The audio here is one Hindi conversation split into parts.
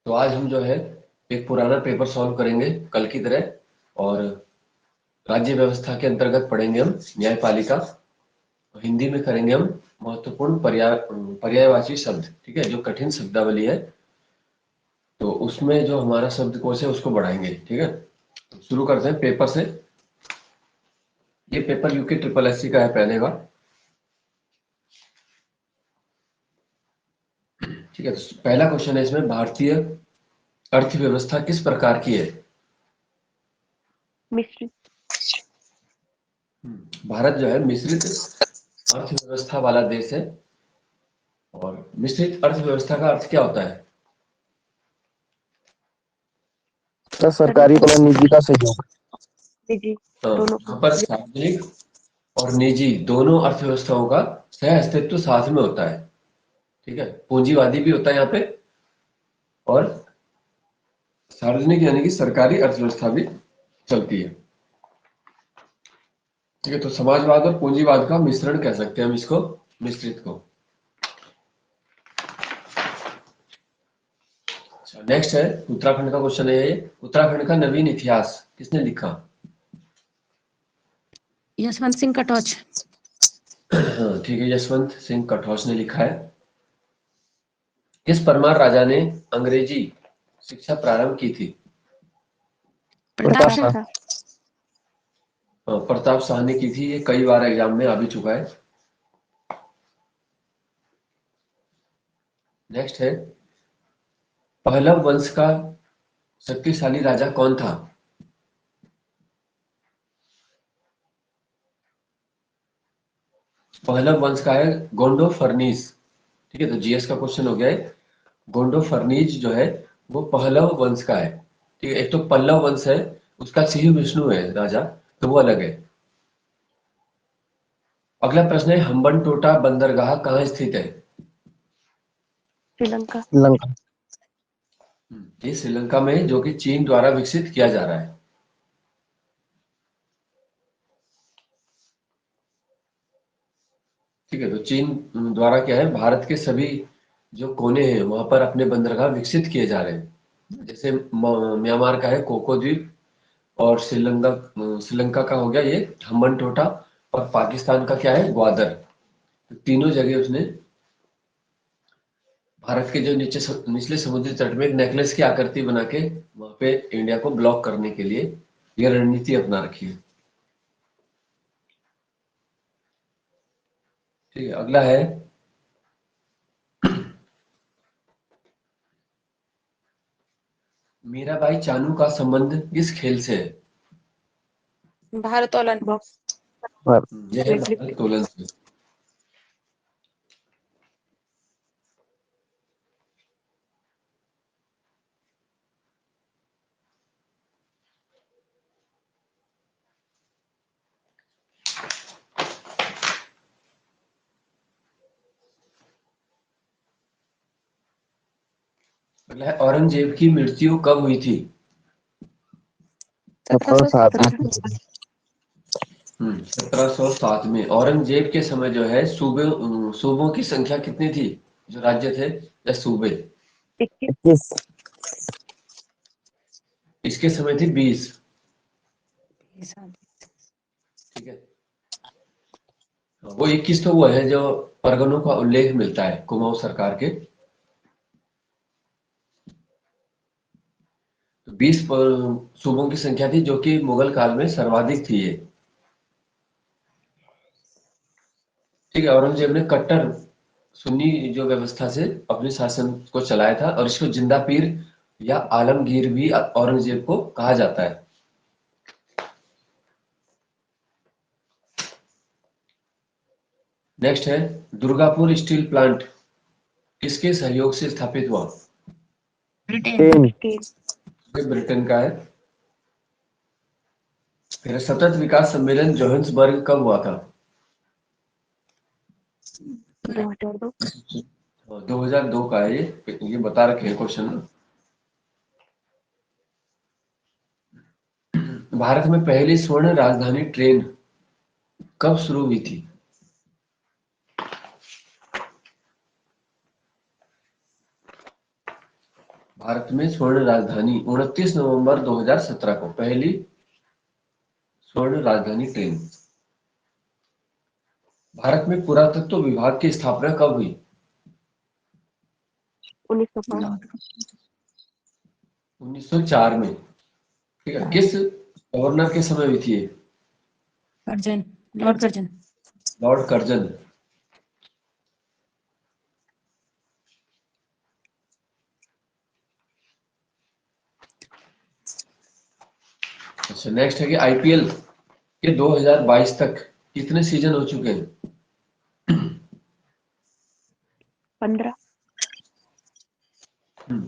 तो आज हम जो है एक पुराना पेपर सॉल्व करेंगे कल की तरह। और राज्य व्यवस्था के अंतर्गत पढ़ेंगे हम न्यायपालिका। हिंदी में करेंगे हम महत्वपूर्ण पर्यायवाची शब्द। ठीक है, जो कठिन शब्दावली है तो उसमें जो हमारा शब्दकोश है उसको बढ़ाएंगे। ठीक है, तो शुरू करते हैं पेपर से। ये पेपर यूके ट्रिपल एससी का है पहले का। ठीक है, तो पहला क्वेश्चन है इसमें, भारतीय अर्थव्यवस्था किस प्रकार की है? मिश्रित। भारत जो है मिश्रित अर्थव्यवस्था वाला देश है। और मिश्रित अर्थव्यवस्था का अर्थ क्या होता है? सरकारी और निजी का सहयोग। निजी हाँ, दोनों यहाँ पर सार्वजनिक और निजी दोनों अर्थव्यवस्थाओं का सह अस्तित्व साथ में होता है। ठीक है, पूंजीवादी भी होता है यहाँ पे, और सार्वजनिक यानी कि सरकारी अर्थव्यवस्था भी चलती है। ठीक है, तो समाजवाद और पूंजीवाद का मिश्रण कह सकते हैं हम इसको, मिश्रित को। नेक्स्ट है उत्तराखंड का क्वेश्चन है ये। उत्तराखंड का नवीन इतिहास किसने लिखा? यशवंत सिंह कटोच। हाँ ठीक है, यशवंत सिंह कटोच ने लिखा है। किस परमार राजा ने अंग्रेजी शिक्षा प्रारंभ की थी? प्रताप प्रताप शाह। शाह। प्रताप शाह ने की थी। ये कई बार एग्जाम में आ भी चुका है। नेक्स्ट है, पहलव वंश का शक्तिशाली राजा कौन था? पहलव वंश का है गोंडो फर्नीस। ठीक है, तो जीएस का क्वेश्चन हो गया है। गोंडो फर्नीज जो है वो पहलव वंश का है। ठीक है, एक तो पल्लव वंश है, उसका सिंह विष्णु है राजा, तो वो अलग है। अगला प्रश्न है, हम्बन टोटा बंदरगाह कहाँ स्थित है? श्रीलंका। श्रीलंका। ये श्रीलंका में है, जो कि चीन द्वारा विकसित किया जा रहा है। ठीक है, तो चीन द्वारा क्या है, भारत के सभी जो कोने हैं वहां पर अपने बंदरगाह विकसित किए जा रहे हैं। जैसे म्यांमार का है कोको द्वीप, और श्रीलंका का हो गया ये हम्बन टोटा, और पाकिस्तान का क्या है, ग्वादर। तो तीनों जगह उसने भारत के जो निचले समुद्री तट में एक नेकलेस की आकृति बना के वहां पे इंडिया को ब्लॉक करने के लिए ये रणनीति अपना रखी है। ठीक है, अगला है, मीराबाई चानू का संबंध किस खेल से है? भारोत्तोलन। यह है भारोत्तोलन से। अगला है, औरंगजेब की मृत्यु कब हुई थी? 1707। 1707 में। औरंगजेब के समय जो है सूबों की संख्या कितनी थी, जो राज्य थे या सूबे? 21। 21। इसके समय थी 20। ठीक है, वो 21 तो वो है जो परगनों का उल्लेख मिलता है कुमाऊं सरकार के। तो 20 सूबों की संख्या थी, जो कि मुगल काल में सर्वाधिक थी ये। ठीक है, औरंगजेब ने कट्टर सुन्नी जो व्यवस्था से अपने शासन को चलाया था, और इसको जिंदा पीर या आलमगीर भी औरंगजेब को कहा जाता है। नेक्स्ट है, दुर्गापुर स्टील प्लांट किसके सहयोग से स्थापित हुआ? ब्रिटेन। ये ब्रिटेन का है। फिर सतत विकास सम्मेलन जोहान्सबर्ग कब हुआ था? 2002। 2002 का है ये बता रखे हैं क्वेश्चन में। भारत में पहली स्वर्ण राजधानी ट्रेन कब शुरू हुई थी? भारत में स्वर्ण राजधानी 29 नवंबर 2017 को पहली स्वर्ण राजधानी ट्रेन। भारत में पुरातत्व विभाग की स्थापना कब हुई? 1905। 1904 में। ठीक है, किस गवर्नर के समय हुई थी ये? Curzon, Lord Curzon. Lord Curzon. अच्छा, नेक्स्ट है कि आईपीएल के 2022 तक कितने सीजन हो चुके हैं? 15।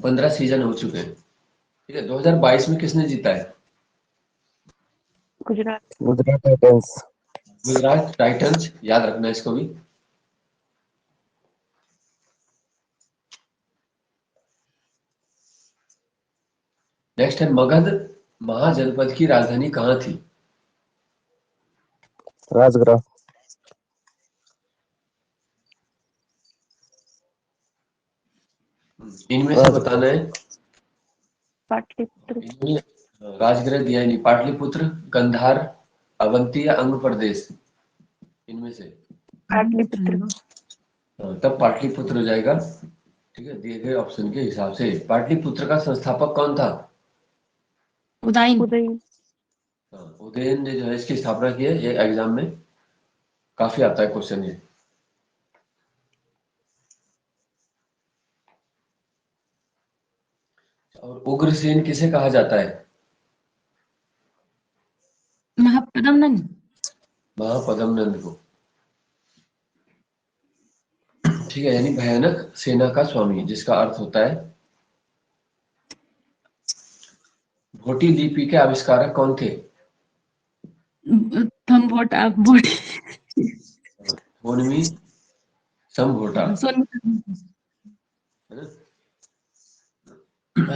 15 सीजन हो चुके हैं। ठीक है, 2022 में किसने जीता है? गुजरात। गुजरात टाइटंस। गुजरात टाइटंस, याद रखना इसको भी। नेक्स्ट है मगध महाजनपद की राजधानी कहाँ थी? राजगृह। इनमें से बताना है। पाटलिपुत्र। इनमें राजगृह दिया ही नहीं। पाटलिपुत्र, गंधार, अवंती या अंग प्रदेश, इनमें से। पाटलिपुत्र। तब पाटलिपुत्र हो जाएगा। ठीक है, दिए गए ऑप्शन के हिसाब से। पाटलिपुत्र का संस्थापक कौन था? उदयन। उदयन। उदयन ने जो है इसकी स्थापना की है। ये एग्जाम में काफी आता है क्वेश्चन ये। और उग्रसेन किसे कहा जाता है? महापद्मनंद। महापद्मनंद को। ठीक है, यानी भयानक सेना का स्वामी, जिसका अर्थ होता है। भोटी लिपि के आविष्कारक कौन थे? थम्बोटा बोट। होनवी संभोटा। है ना?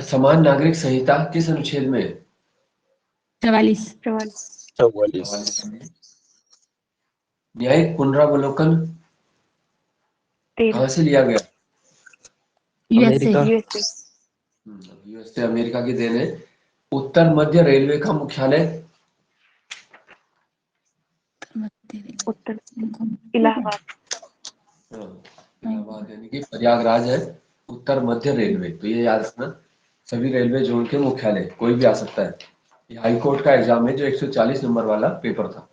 समान नागरिक संहिता किस अनुच्छेद में है? 44। 44। न्यायिक पुनरावलोकन 13। कहाँ से लिया गया? USA. America. USA. USA, America की देन है। उत्तर मध्य रेलवे का मुख्यालय? उत्तर इलाहाबाद। इलाहाबाद, यानी कि प्रयागराज है उत्तर मध्य रेलवे। तो ये याद रखना, सभी रेलवे जोन के मुख्यालय कोई भी आ सकता है। ये हाई कोर्ट का एग्जाम है जो 140 नंबर वाला पेपर था।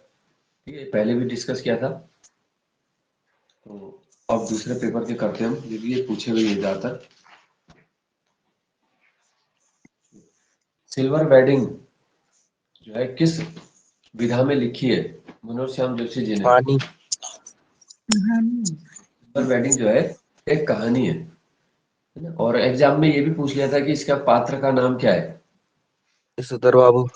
ठीक है, पहले भी डिस्कस किया था। तो अब दूसरे पेपर के करते हैं हम, ये पूछे हुए हैं ज्यादातर। सिल्वर वेडिंग जो है किस विधा में लिखी है मनोज श्याम जोशी जी ने? पानी। सिल्वर वेडिंग जो है एक कहानी है ना? और एग्जाम में ये भी पूछ लिया था कि इसका पात्र का नाम क्या है? यशोधर बाबू।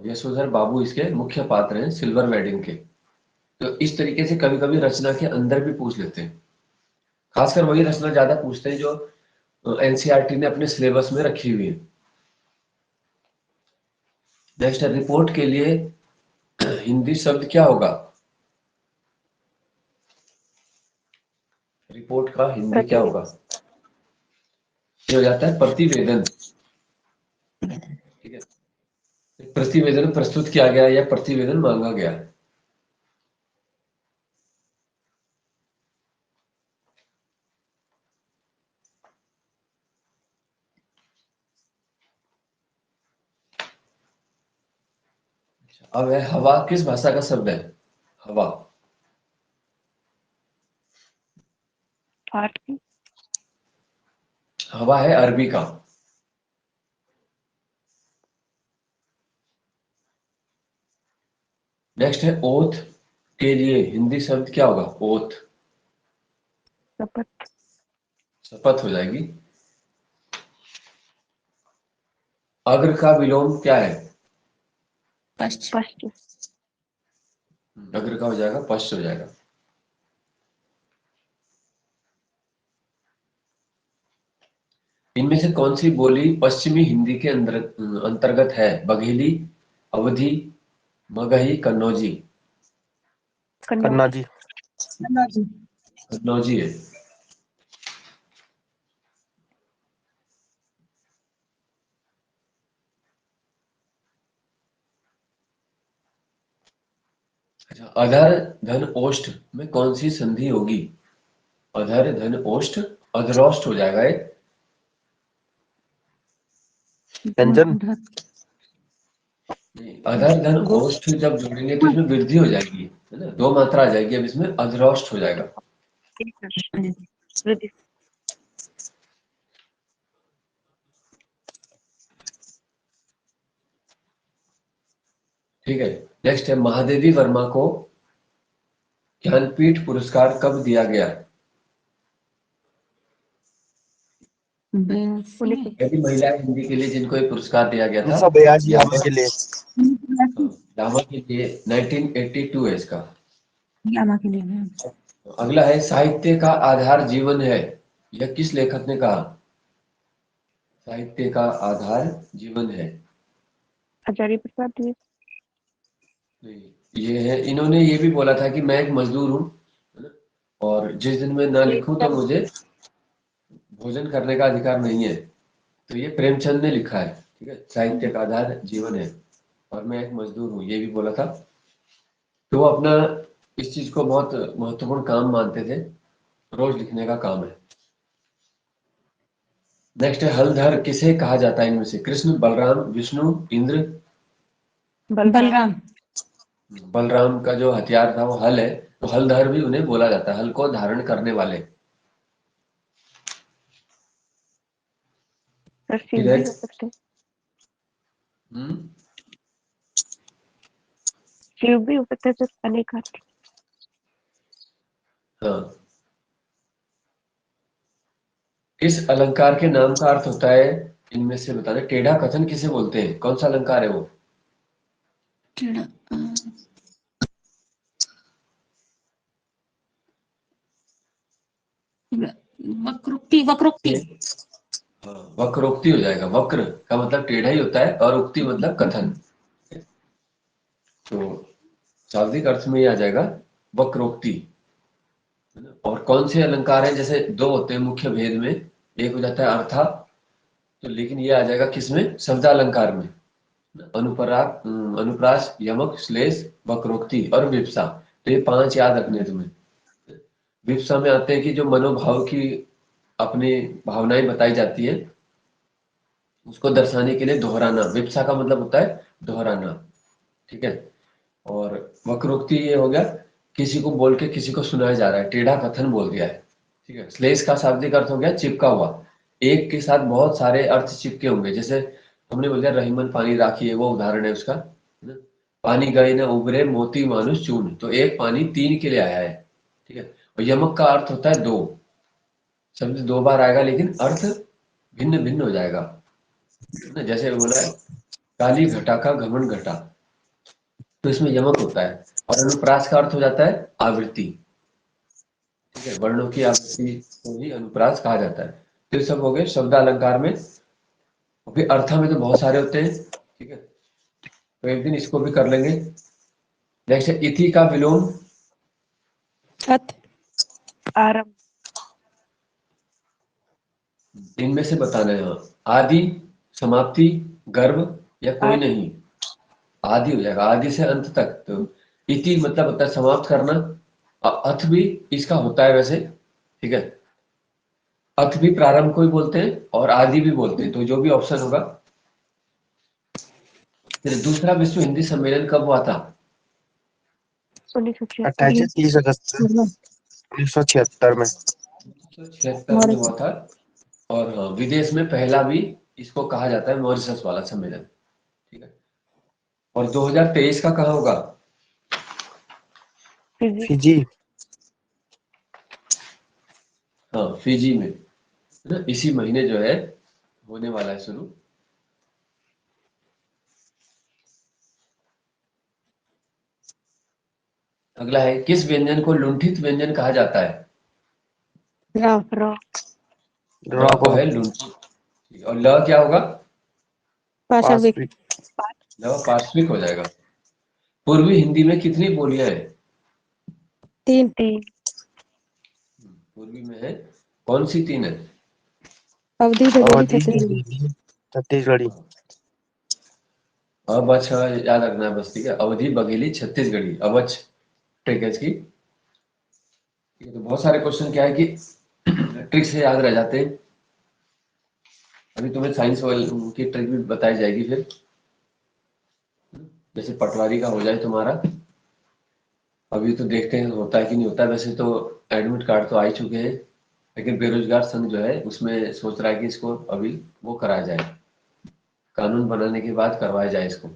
यशोधर बाबू इसके मुख्य पात्र हैं सिल्वर वेडिंग के। तो इस तरीके से कभी कभी रचना के अंदर भी पूछ लेते हैं। खासकर वही रचना ज्यादा पूछते हैं जो एनसीईआरटी ने अपने सिलेबस में रखी हुई है। नेक्स्ट है रिपोर्ट के लिए हिंदी शब्द क्या होगा? रिपोर्ट का हिंदी क्या होगा? ये हो जाता है प्रतिवेदन। ठीक है, प्रतिवेदन प्रस्तुत किया गया या प्रतिवेदन मांगा गया। अब है हवा किस भाषा का शब्द है? हवा। फारसी। हवा है अरबी का। नेक्स्ट है ओथ के लिए हिंदी शब्द क्या होगा? ओथ। शपथ। शपथ हो जाएगी। अग्र का विलोम क्या है? पश्च। पश्च। अग्र का हो जाएगा पश्च हो जाएगा। इनमें से कौन सी बोली पश्चिमी हिंदी के अंतर्गत है? बघेली, अवधी, मगही, कन्नौजी। कन्ना कन्नौज। जी। कन्नौजी है। अच्छा, अधर धन ओष्ठ में कौन सी संधि होगी? अधर धन ओष्ठ, अधरोष्ठ हो जाएगा ये। व्यंजन। नहीं, अधर धन गो ओष्ठ जब जोड़ेंगे तो इसमें वृद्धि हो जाएगी, है ना, दो मात्रा आ जाएगी, अब इसमें अधरोष्ठ हो जाएगा। वृद्धि। ठीक है, नेक्स्ट है महादेवी वर्मा को ज्ञानपीठ पुरस्कार कब दिया गया? 82 यदि महिला हिंदी के लिए जिनको ये पुरस्कार दिया गया था, 1982 यामा के लिए। लामा के लिए 1982 है इसका। यामा के लिए है। अगला है साहित्य का आधार जीवन है, यह किस लेखक ने कहा? साहित्य का आधार जीवन है। आचार्य प्रसाद जी। नहीं, ये है, इन्होंने ये भी बोला था कि मैं एक मजदूर हूँ, है ना, और जिस दिन मैं ना लिखूं तो मुझे भोजन करने का अधिकार नहीं है। तो ये प्रेमचंद ने लिखा है। ठीक है, साहित्य का आधार जीवन है और मैं एक मजदूर हूँ, ये भी बोला था। तो वो अपना इस चीज को बहुत महत्वपूर्ण काम मानते थे, रोज लिखने का काम है। नेक्स्ट है हलधर किसे कहा जाता है इनमें से? कृष्ण, बलराम, विष्णु, इंद्र? बलराम। बलराम का जो हथियार था वो हल है, तो हलधर भी उन्हें बोला जाता है, हल को धारण करने वाले। सर ठीक शिव है। भी हो सकते हैं। शिव भी हो सकते हैं सर, अनेक अर्थ। हाँ, किस अलंकार के नाम का अर्थ होता है इनमें से बताना? टेढ़ा कथन किसे बोलते हैं? कौन सा अलंकार है वो? टेढ़ा, वक्रोक्ति। वक्रोक्ति। हाँ, वक्रोक्ति हो जाएगा। वक्र का मतलब टेढ़ा ही होता है और उक्ति मतलब कथन। तो शाब्दिक अर्थ में ये आ जाएगा वक्रोक्ति। और कौन से अलंकार हैं? जैसे दो होते हैं मुख्य भेद में, एक हो जाता है अर्था, तो लेकिन ये आ जाएगा किसमें? शब्दालंकार में। अनुपराग, अनुप्रास, यमक, श्लेष, वक्रोक्ति और विप्सा। तो ये 5 याद रखने हैं तुम्हें। विप्सा में आते हैं कि जो मनोभाव की अपनी भावनाएं बताई जाती है, उसको दर्शाने के लिए दोहराना। विप्सा का मतलब होता है दोहराना। ठीक है, और वक्रोक्ति ये हो गया किसी को बोल के किसी को सुनाया जा रहा है, टेढ़ा कथन बोल दिया है। ठीक है, श्लेष का शाब्दिक अर्थ हो गया चिपका हुआ, एक के साथ बहुत सारे अर्थ चिपके होंगे। जैसे हमने बोल दिया रहीमन पानी राखी है, वो उदाहरण है उसका, है ना? पानी गए न उबरे मोती मानुष चून, तो एक पानी 3 के लिए आया है। ठीक है, और यमक का अर्थ होता है 2, शब्द 2 बार आएगा लेकिन अर्थ भिन्न भिन्न हो जाएगा, है ना? जैसे बोला है काली घटा का घमंड घटा, तो इसमें यमक होता है। और अनुप्रास का अर्थ हो जाता है आवृत्ति। ठीक है, वर्णों की आवृत्ति को ही अनुप्रास कहा जाता है। तो ये सब हो गए शब्द अलंकार में। फिर अर्थ में तो बहुत सारे होते हैं। ठीक है, तो एक दिन इसको भी कर लेंगे। नेक्स्ट है इति का विलोम। अत, आरंभ। इनमें से बताना है। आदि, समाप्ति, गर्भ या कोई आदि। नहीं? आदि हो जाएगा, आदि से अंत तक। तो इति मतलब होता है समाप्त करना। अथ भी इसका होता है वैसे। ठीक है, अथ भी प्रारंभ को ही बोलते हैं और आदि भी बोलते हैं, तो जो भी ऑप्शन होगा। फिर दूसरा विश्व हिंदी सम्मेलन कब हुआ था? 1976। 28-30 अगस्त 1976 में। 1976 में हुआ था। और हाँ, विदेश में पहला भी इसको कहा जाता है मॉरिशस वाला सम्मेलन। ठीक है, और 2023 का कहाँ होगा? फिजी। फिजी। हाँ, फिजी में, है ना? इसी महीने जो है होने वाला है शुरू। अगला है किस व्यंजन को लुंठित व्यंजन कहा जाता है? र। र को है लुंठित, और ल क्या होगा? पार्श्विक। ल पार्श्विक हो जाएगा। पूर्वी हिंदी में कितनी बोलियां हैं? 3। पूर्वी में है, कौन सी 3 है? अवधि, अवधि, छत्तीसगढ़ी। छत्तीसगढ़ी। अब अच्छा याद रखना है बस। ठीक है, अवधि, बघेली, छत्तीसगढ़ी, अवच, ट्रिक की। ठीक है, तो बहुत सारे क्वेश्चन क्या है कि ट्रिक से याद रह जाते हैं। अभी तुम्हें साइंस वाली की ट्रिक भी बताई जाएगी फिर, जैसे पटवारी का हो जाए तुम्हारा। अभी तो देखते हैं होता है कि नहीं होता है। वैसे तो एडमिट कार्ड तो आ ही चुके हैं, लेकिन बेरोजगार संघ जो है उसमें सोच रहा है कि इसको अभी वो कराया जाए, कानून बनाने के बाद करवाया जाए इसको।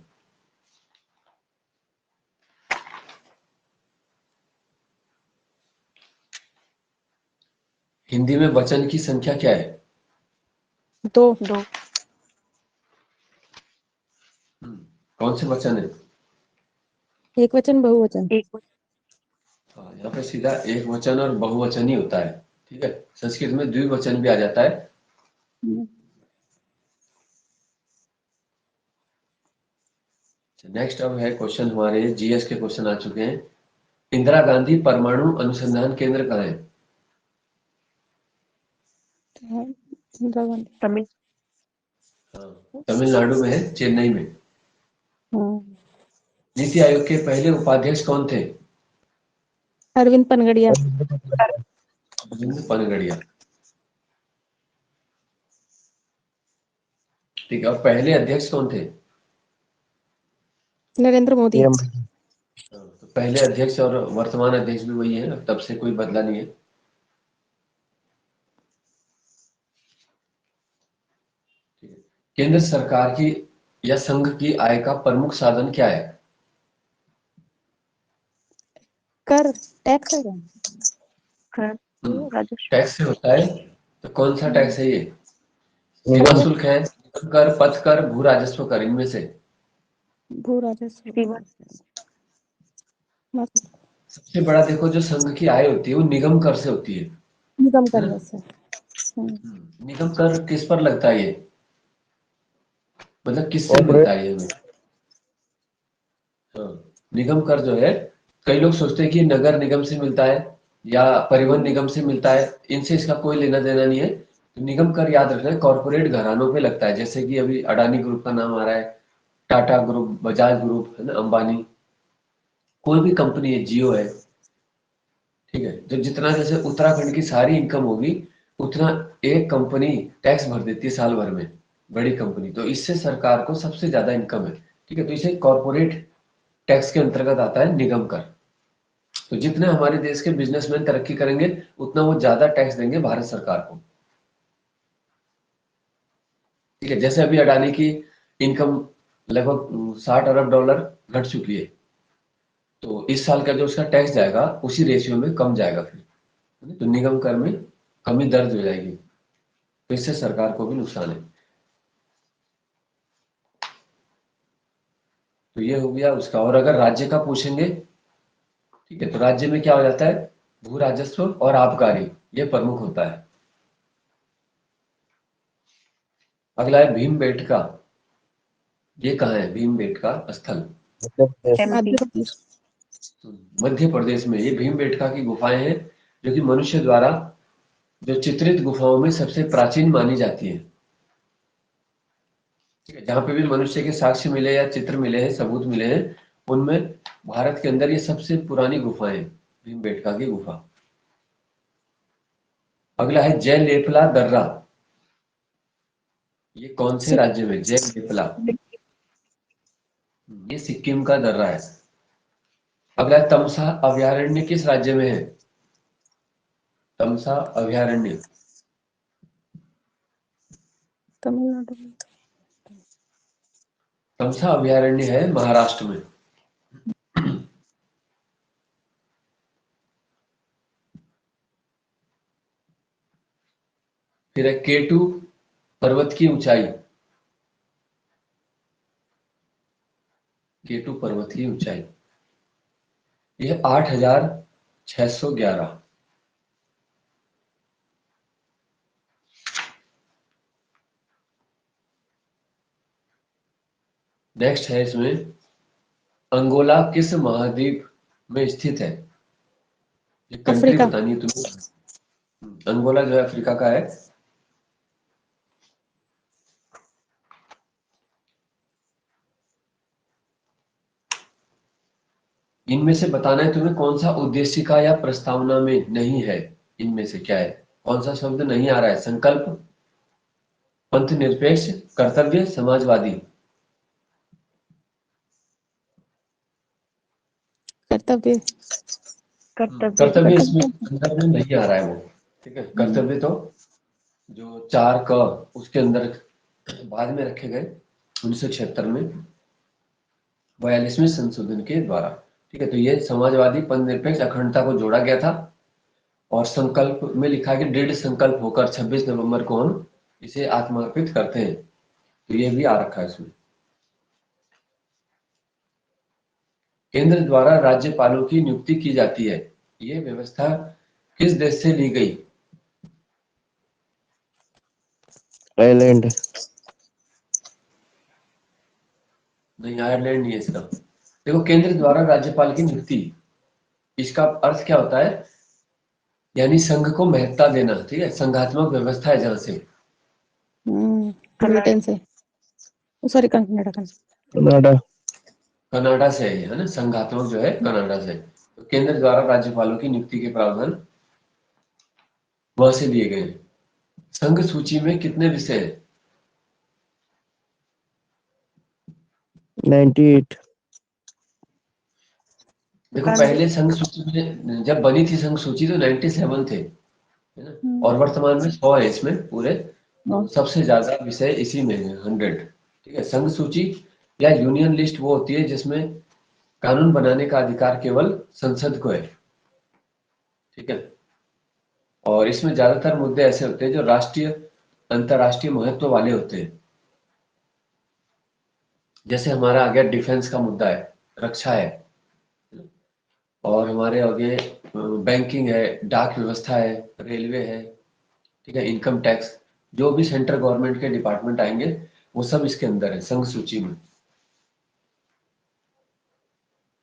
हिंदी में वचन की संख्या क्या है? 2 कौन से वचन है? एक वचन बहुवचन। हाँ, यहाँ पे सीधा एक वचन और बहुवचन ही होता है। ठीक है, संस्कृत में द्विवचन भी आ जाता है। नेक्स्ट अब है क्वेश्चन, हमारे जीएस के क्वेश्चन आ चुके हैं। इंदिरा गांधी परमाणु अनुसंधान केंद्र कहाँ है? इंदिरा गांधी। हाँ, तमिलनाडु में है, चेन्नई में। हाँ। नीति आयोग के पहले उपाध्यक्ष कौन थे? अरविंद पनगड़िया। अरविंद पनगड़िया। ठीक है, और पहले अध्यक्ष कौन थे? नरेंद्र मोदी। पीएम। हाँ, तो पहले अध्यक्ष और वर्तमान अध्यक्ष भी वही है, तब से कोई बदला नहीं है। ठीक है, केंद्र सरकार की या संघ की आय का प्रमुख साधन क्या है? कर, टैक्स है क्या? टैक्स से होता है, तो कौन सा टैक्स है ये? सीमा निगम। शुल्क है, कर, पथ कर, भू राजस्व कर, इनमें से भू राजस्व। सबसे बड़ा देखो जो संघ की आय होती है वो निगम कर से होती है निगम कर ना? वैसे। निगम कर किस पर लगता है ये, मतलब किससे मिलता कॉर्पोरेट। है ये हमें? हाँ, निगम कर जो है, कई लोग सोचते हैं कि नगर निगम से मिलता है या परिवहन निगम से मिलता है, इनसे इसका कोई लेना देना नहीं है। तो निगम कर याद रखना है कॉर्पोरेट घरानों पे लगता है, जैसे कि अभी अडानी ग्रुप का नाम आ रहा है, टाटा ग्रुप, बजाज ग्रुप है ना, अंबानी, कोई भी कंपनी है, जियो है। ठीक है, तो जितना जैसे उत्तराखंड की सारी इनकम होगी उतना एक कंपनी टैक्स भर देती है साल भर में, बड़ी कंपनी, तो इससे सरकार को सबसे ज्यादा इनकम है। ठीक है, तो इसे कॉर्पोरेट टैक्स के अंतर्गत आता है निगम कर। तो जितने हमारे देश के बिजनेसमैन तरक्की करेंगे उतना वो ज्यादा टैक्स देंगे भारत सरकार को। ठीक है, जैसे अभी अडानी की इनकम लगभग $60 अरब घट चुकी है, तो इस साल का जो उसका टैक्स जाएगा उसी रेशियो में कम जाएगा फिर, तो निगम कर में कमी दर्ज हो जाएगी, तो इससे सरकार को भी नुकसान है। तो ये हो गया उसका। और अगर राज्य का पूछेंगे, ठीक है, तो राज्य में क्या हो जाता है, भू राजस्व और आबकारी, ये प्रमुख होता है। अगला है भीमबेटका, ये कहाँ है भीमबेटका स्थल? मध्य प्रदेश। मध्य प्रदेश। मध्य प्रदेश में ये भीमबेटका की गुफाएं हैं, जो कि मनुष्य द्वारा जो चित्रित गुफाओं में सबसे प्राचीन मानी जाती है। ठीक है, जहां पे भी मनुष्य के साक्ष्य मिले या चित्र मिले हैं, सबूत मिले हैं, उनमें भारत के अंदर ये सबसे पुरानी गुफाएं हैं, भीमबेटका की गुफा। अगला है जयलेपला दर्रा, ये कौन से राज्य में? जयलेपला, ये सिक्किम का दर्रा है। अगला है तमसा अभयारण्य, किस राज्य में है? तमसा अभयारण्य, तमिलनाडु में। तमसा अभयारण्य है महाराष्ट्र में। फिर है केटू पर्वत की ऊंचाई, केटू पर्वत की ऊंचाई यह 8,611। नेक्स्ट है इसमें, अंगोला किस महाद्वीप में स्थित है? ये कंट्री अफ्रीका। बतानी है तुम्हें। अंगोला जो है अफ्रीका का है। इनमें से बताना है तुम्हें कौन सा उद्देशिका या प्रस्तावना में नहीं है। इनमें से क्या है, कौन सा शब्द नहीं आ रहा है। संकल्प, पंथ निरपेक्ष, कर्तव्य, समाजवादी। कर्तव्य। कर्तव्य इसमें संदर्भ में नहीं आ रहा है वो। ठीक है, कर्तव्य तो जो 4 क उसके अंदर बाद में रखे गए 1976 में 42वें संशोधन के द्वारा। ठीक है, तो ये समाजवादी, पंथ निरपेक्ष, अखंडता को जोड़ा गया था। और संकल्प में लिखा है कि दृढ़ संकल्प होकर 26 नवंबर को हम इसे आत्मार्पित करते हैं। तो ये भी आ रखा है इसमें। केंद्र द्वारा राज्यपालों की नियुक्ति की जाती है। ये व्यवस्था किस देश से ली गई। आइलैंड। नहीं, आयरलैंड नहीं है इसका। देखो, केंद्र द्वारा राज्यपाल की नियुक्ति, इसका अर्थ क्या होता है, यानी संघ को महत्ता देना। ठीक है, संघात्मक व्यवस्था है जहां से। ब्रिटेन से, सॉरी कनाडा का। कनाडा। कनाडा से है ना, संघात्मक जो है कनाडा से। तो केंद्र द्वारा राज्यपालों की नियुक्ति के प्रावधान वहां से लिए गए हैं। संघ सूची में कितने विषय हैं। 98। देखो, पहले संघ सूची में जब बनी थी संघ सूची तो 97 थे, है ना। और वर्तमान में 100 है इसमें पूरे। तो सबसे ज्यादा विषय इसी में है, 100। ठीक है, संघ सूची या यूनियन लिस्ट वो होती है जिसमें कानून बनाने का अधिकार केवल संसद को है। ठीक है, और इसमें ज्यादातर मुद्दे ऐसे होते हैं जो राष्ट्रीय अंतर्राष्ट्रीय महत्व वाले होते हैं। जैसे हमारा आ गया डिफेंस का मुद्दा है, रक्षा है, और हमारे आगे बैंकिंग है, डाक व्यवस्था है, रेलवे है। ठीक है, इनकम टैक्स, जो भी सेंट्रल गवर्नमेंट के डिपार्टमेंट आएंगे वो सब इसके अंदर है संघ सूची में।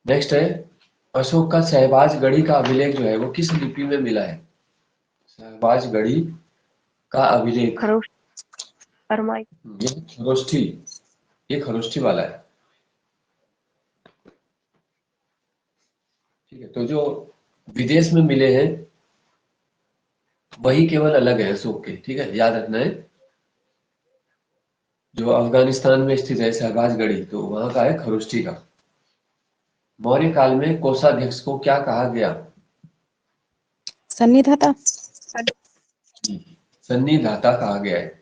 नेक्स्ट है, अशोक का शहबाज गढ़ी का अभिलेख जो है वो किस लिपि में मिला है। शहबाज गढ़ी का अभिलेख, ये खरोष्ठी, ये खरोष्ठी वाला है। ठीक है, तो जो विदेश में मिले हैं वही केवल अलग है अशोक के। ठीक है, याद रखना है। जो अफगानिस्तान में स्थित है शहबाज गढ़ी, तो वहां का है खरोष्ठी का। मौर्य काल में कोषाध्यक्ष को क्या कहा गया। सन्निधाता। सन्निधाता कहा गया है।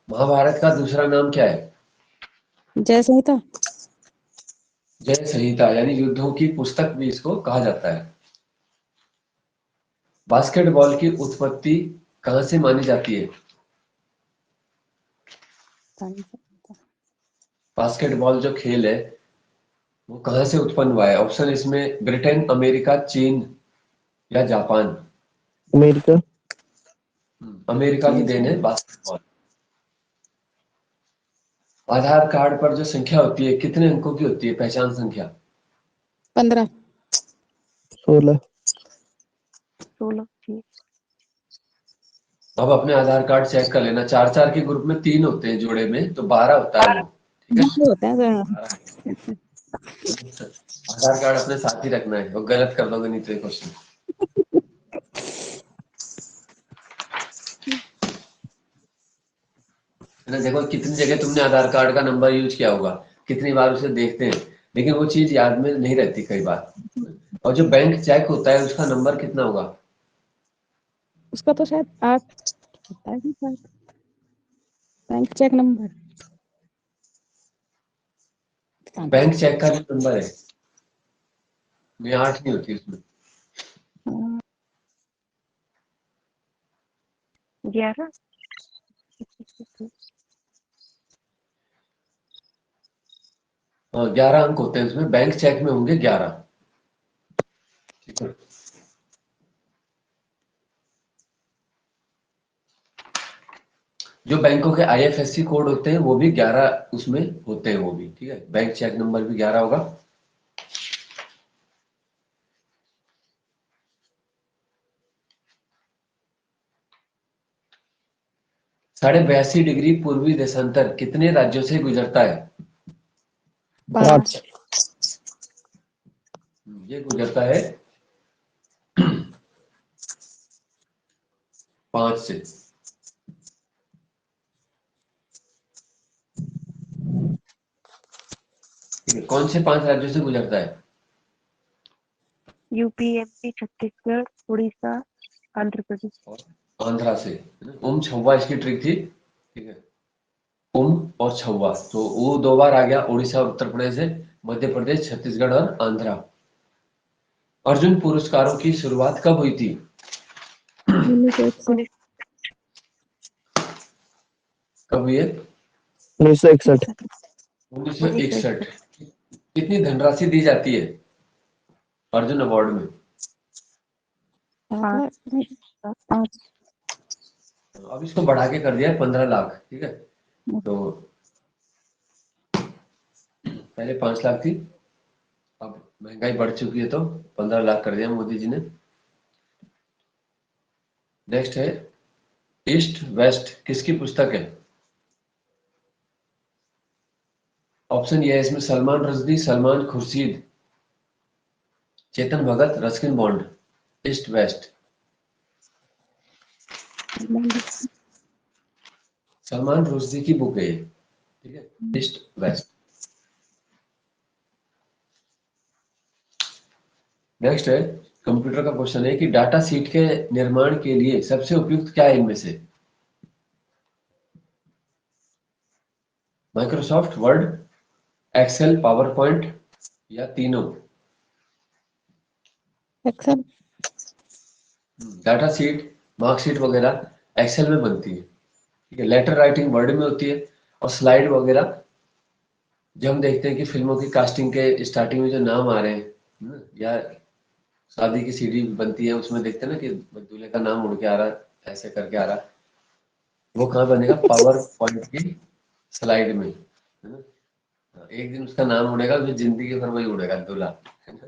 महाभारत का दूसरा नाम क्या है। जय संहिता। जय संहिता, यानी युद्धों की पुस्तक भी इसको कहा जाता है। बास्केटबॉल की उत्पत्ति कहां से मानी जाती है। बास्केटबॉल जो खेल है वो कहां से उत्पन्न हुआ है। ऑप्शन इसमें ब्रिटेन, अमेरिका, चीन या जापान। अमेरिका। अमेरिका की देन है बास्केटबॉल। आधार कार्ड पर जो संख्या होती है कितने अंकों की होती है, पहचान संख्या। 15। 16। अब अपने आधार कार्ड चेक कर लेना, 4-4 के ग्रुप में 3 होते हैं जोड़े में, तो 12 होता है वो। ठीक है, होता है 12। आधार कार्ड अपने साथ ही रखना है, और गलत कर दोगे नहीं तो ये क्वेश्चन। देखो कितनी जगह तुमने आधार कार्ड का नंबर यूज किया होगा, कितनी बार उसे देखते हैं, लेकिन वो चीज याद में नहीं रहती कई बार। और जो बैंक चेक होता है उसका नंबर कितना होगा। उसका तो शायद 8 होता है शायद, bank cheque number. Bank cheque का जो नंबर है ये 8 नहीं होती उसमें। 11। हाँ, 11 अंक होते हैं उसमें, बैंक चेक में होंगे 11। ठीक है, जो बैंकों के IFSC कोड होते हैं वो भी 11 उसमें होते हैं वो भी। ठीक है, बैंक चेक नंबर भी 11 होगा। साढ़े 82 डिग्री पूर्वी देशांतर कितने राज्यों से गुजरता है। 12। 5। ये गुजरता है 5 से। ठीक है, कौन से 5 राज्यों से गुजरता है? UP, MP, Chhattisgarh, Orissa, Andhra Pradesh. और आंध्रा से, है ना? छौवा इसकी ट्रिक थी। ठीक है, और छौवा, तो वो 2 बार आ गया, उड़ीसा और उत्तर प्रदेश है, मध्य प्रदेश, छत्तीसगढ़ और आंध्रा। अर्जुन पुरस्कारों की शुरुआत कब हुई थी? 1961। कब हुई है? 1961। 1961। कितनी धनराशि दी जाती है अर्जुन अवार्ड में? 7 लाख नहीं, 5। अब इसको बढ़ा के कर दिया है 15 लाख। ठीक है, तो पहले 5 लाख थी, अब महंगाई बढ़ चुकी है तो 15 लाख कर दिया मोदी जी ने। नेक्स्ट है, ईस्ट वेस्ट किसकी पुस्तक है? ऑप्शन ये है इसमें, Salman Rushdie, Salman Khurshid, Chetan Bhagat, Ruskin Bond. East west, Salman Rushdie की बुक है ये। ठीक है, ईस्ट वेस्ट। नेक्स्ट है, कंप्यूटर का क्वेश्चन है कि डाटा शीट के निर्माण के लिए सबसे उपयुक्त क्या है इनमें से? Microsoft Word, Excel, PowerPoint या तीनों? एक्सेल। डाटा शीट, मार्कशीट वगैरह एक्सेल में बनती है। ठीक है, लेटर राइटिंग वर्ड में होती है, और स्लाइड वगैरह जब हम देखते हैं कि फिल्मों की कास्टिंग के स्टार्टिंग में जो नाम आ रहे हैं ना, या शादी की सीडी बनती है, उसमें देखते हैं ना कि दूल्हे का नाम उड़ के आ रहा है, ऐसे करके आ रहा है, वो कहाँ बनेगा? पावर पॉइंट की स्लाइड में, है ना? एक दिन उसका नाम उड़ेगा, फिर जिंदगी भर वही उड़ेगा, दूल्हा, है ना?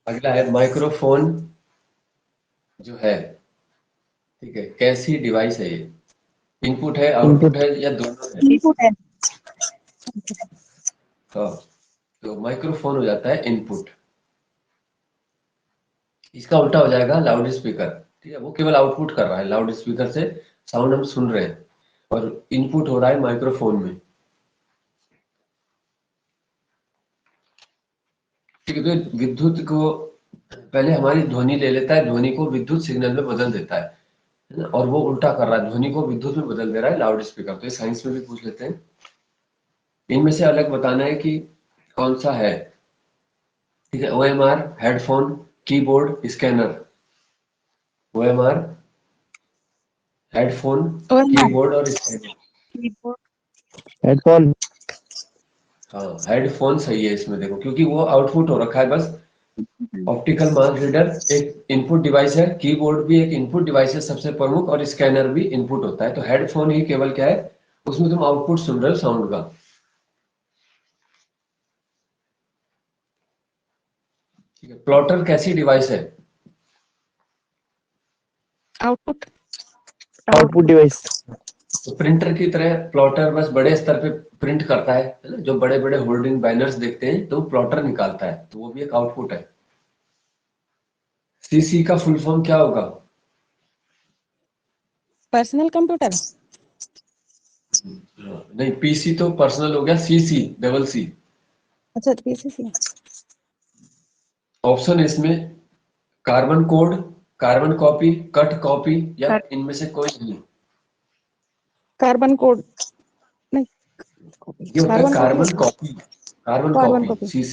अगला है माइक्रोफोन जो है, ठीक है, कैसी डिवाइस है ये? इनपुट है, आउटपुट इनपुट। है, या दोनों है? इनपुट है। हाँ, तो माइक्रोफोन हो जाता है इनपुट। इसका उल्टा हो जाएगा लाउड स्पीकर। ठीक है, वो केवल आउटपुट कर रहा है, लाउड स्पीकर से साउंड हम सुन रहे हैं, और इनपुट हो रहा है माइक्रोफोन में। ठीक है, तो विद्युत को पहले हमारी ध्वनि ले लेता है, ध्वनि को विद्युत सिग्नल में बदल देता है ना? और वो उल्टा कर रहा है, ध्वनि को विद्युत में बदल दे रहा है लाउड स्पीकर। तो ये साइंस में भी पूछ लेते हैं। इनमें से अलग बताना है कि कौन सा है। ठीक है, OMR, headphone, keyboard, scanner. OMR, headphone, OMR। Keyboard और स्कैनर। कीबोर्ड। हेडफोन। हाँ, हेडफोन सही है इसमें, देखो, क्योंकि वो आउटपुट हो रखा है बस। ऑप्टिकल मार्क रीडर एक इनपुट डिवाइस है, कीबोर्ड भी एक इनपुट डिवाइस है सबसे प्रमुख, और स्कैनर भी इनपुट होता है। तो हेडफोन ही केवल क्या है, उसमें तुम आउटपुट सुन रहे हो साउंड का। ठीक है, प्लॉटर कैसी डिवाइस है? आउटपुट। Output device. तो प्रिंटर की तरह प्लॉटर बस बड़े स्तर पे प्रिंट करता है ना? जो बड़े बड़े होर्डिंग बैनर्स देखते हैं तो प्लॉटर निकालता है, तो वो भी एक आउटपुट है। CC का फुल फॉर्म क्या होगा? Personal computer. नहीं, PC तो पर्सनल हो गया, CC, डबल C। अच्छा, पीसीसी। ऑप्शन इसमें, carbon code, carbon copy, cut copy, या कर- इनमें से कोई नहीं। Carbon code. नहीं, कॉपी, ये होता है carbon copy. Carbon copy, carbon carbon copy, copy. CC।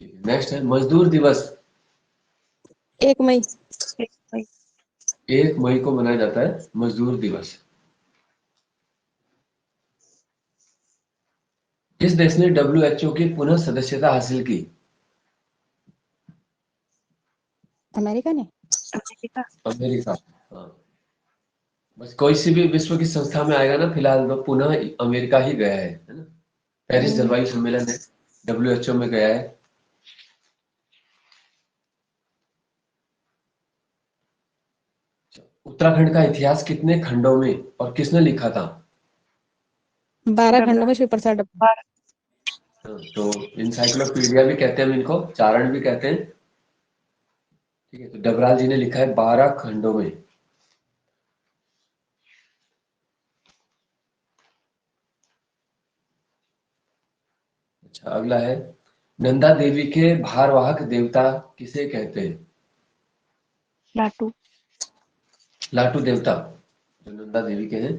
ठीक है, नेक्स्ट है मजदूर दिवस। 1 मई। 1 मई। 1 मई को मनाया जाता है मजदूर दिवस। किस देश ने WHO की पुनः सदस्यता हासिल की? अमेरिका ने। अमेरिका। अमेरिका। हाँ, बस कोई सी भी विश्व की संस्था में आएगा ना, फिलहाल तो पुनः अमेरिका ही गया है ना? पेरिस जलवायु सम्मेलन है, WHO में गया है। उत्तराखंड का इतिहास कितने खंडों में और किसने लिखा था? 12 खंडों में पेपर सा डब्बा। तो इंसाइक्लोपीडिया भी कहते हैं हम इनको, चारण भी कहते हैं। ठीक है, तो डबराल जी ने लिखा है 12 खंडों में। अच्छा, अगला है नंदा देवी के भारवाहक देवता किसे कहते हैं? लाटू। लाटू देवता जो नंदा देवी के हैं।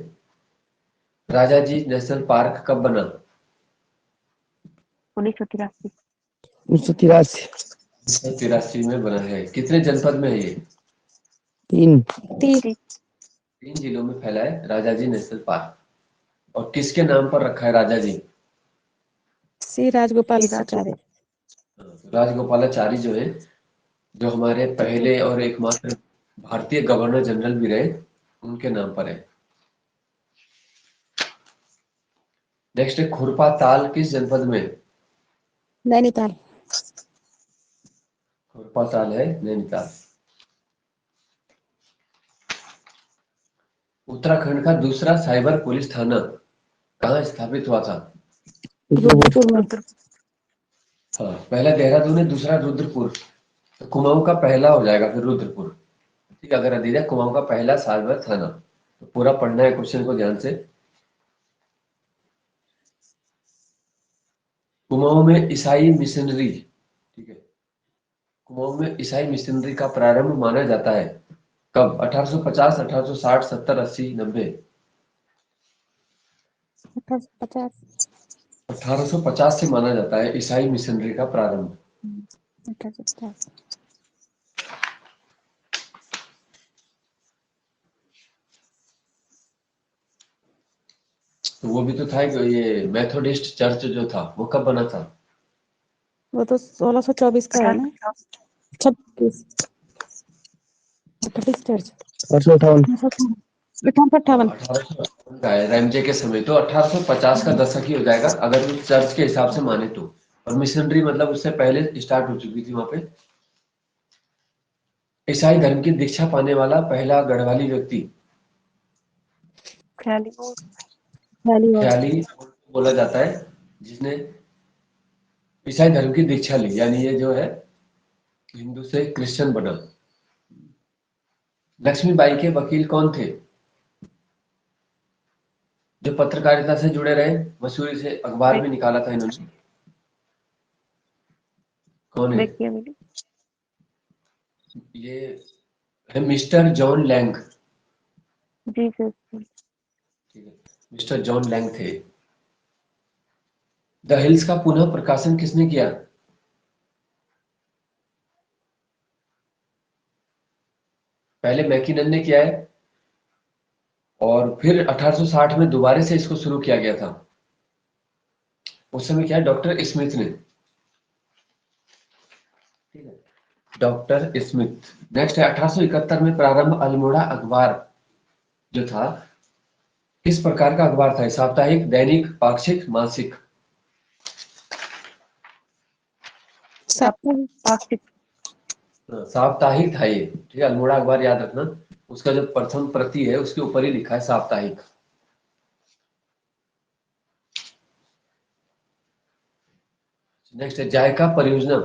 राजाजी नेशनल पार्क कब बना? 1983। 1983। 1983 में बना है। कितने जनपद में है ये? 3। 3। 3 जिलों में फैला है राजाजी नेशनल पार्क। और किसके नाम पर रखा है राजाजी? श्री राजगोपाल श्री आचार्य। राजगोपालाचारी जो है, जो हमारे पहले और एकमात्र भारतीय गवर्नर जनरल भी रहे, उनके नाम पर है। नेक्स्ट है खुरपा ताल किस जनपद में? नैनीताल। खुरपा ताल है नैनीताल। उत्तराखंड का दूसरा साइबर पुलिस थाना कहाँ स्थापित हुआ था? रुद्रपुर में। हाँ, पहला देहरादून है, दूसरा रुद्रपुर। तो कुमाऊं का पहला हो जाएगा फिर रुद्रपुर। ठीक है, अगर दे दिया कुमाऊं का पहला साइबर थाना, तो पूरा पढ़ना है क्वेश्चन को ध्यान से। कुमाऊं में ईसाई मिशनरी, ठीक है, कुमाऊं में ईसाई मिशनरी का प्रारंभ माना जाता है कब? 1850, 1860, 70, 80, 90? 1850। 1850 से माना जाता है ईसाई मिशनरी का प्रारंभ। 1850। तो वो भी तो था कि ये मेथोडिस्ट चर्च जो था वो कब बना था? वो तो 1624 का है ना। 36। Methodist church 1858। 1858। 1858 का है रैमजे के समय, तो 1850 का दशक ही हो जाएगा अगर हम चर्च के हिसाब से माने तो। और मिशनरी मतलब उससे पहले स्टार्ट हो चुकी थी वहां पे। ईसाई धर्म की दीक्षा पाने वाला पहला गढ़वाली व्यक्ति? ख्याली और ख्याली बोला जाता है जिसने ईसाई धर्म की दीक्षा ली, यानी ये जो है हिंदू से क्रिश्चियन बना। लक्ष्मीबाई के वकील कौन थे जो पत्रकारिता से जुड़े रहे? मसूरी से अखबार भी निकाला था इन्होंने। कौन है? देखिए मेरी ये है मिस्टर जॉन लैंग। जी सर। ठीक है, मिस्टर जॉन लैंग थे। द हिल्स का पुनः प्रकाशन किसने किया? पहले मैकिनन ने किया है और फिर 1860 में दोबारा से इसको शुरू किया गया था। उस समय क्या है, डॉक्टर स्मिथ ने। ठीक है, डॉक्टर स्मिथ। नेक्स्ट है 1871 में प्रारंभ अल्मोड़ा अखबार जो था, किस प्रकार का अखबार था? साप्ताहिक, दैनिक, पाक्षिक, मासिक? पाक्षिक। साप्ताहिक था ये। ठीक है, अल्मोड़ा अखबार याद रखना, उसका जो प्रथम प्रति है उसके ऊपर ही लिखा है साप्ताहिक। नेक्स्ट है जायका परियोजना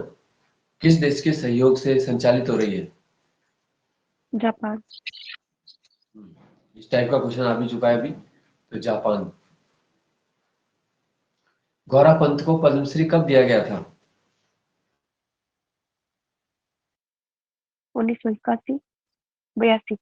किस देश के सहयोग से संचालित हो रही है? जापान। इस टाइप का क्वेश्चन आ भी चुका है अभी, तो जापान। गौरा पंत को पद्मश्री कब दिया गया था? 1981, 82।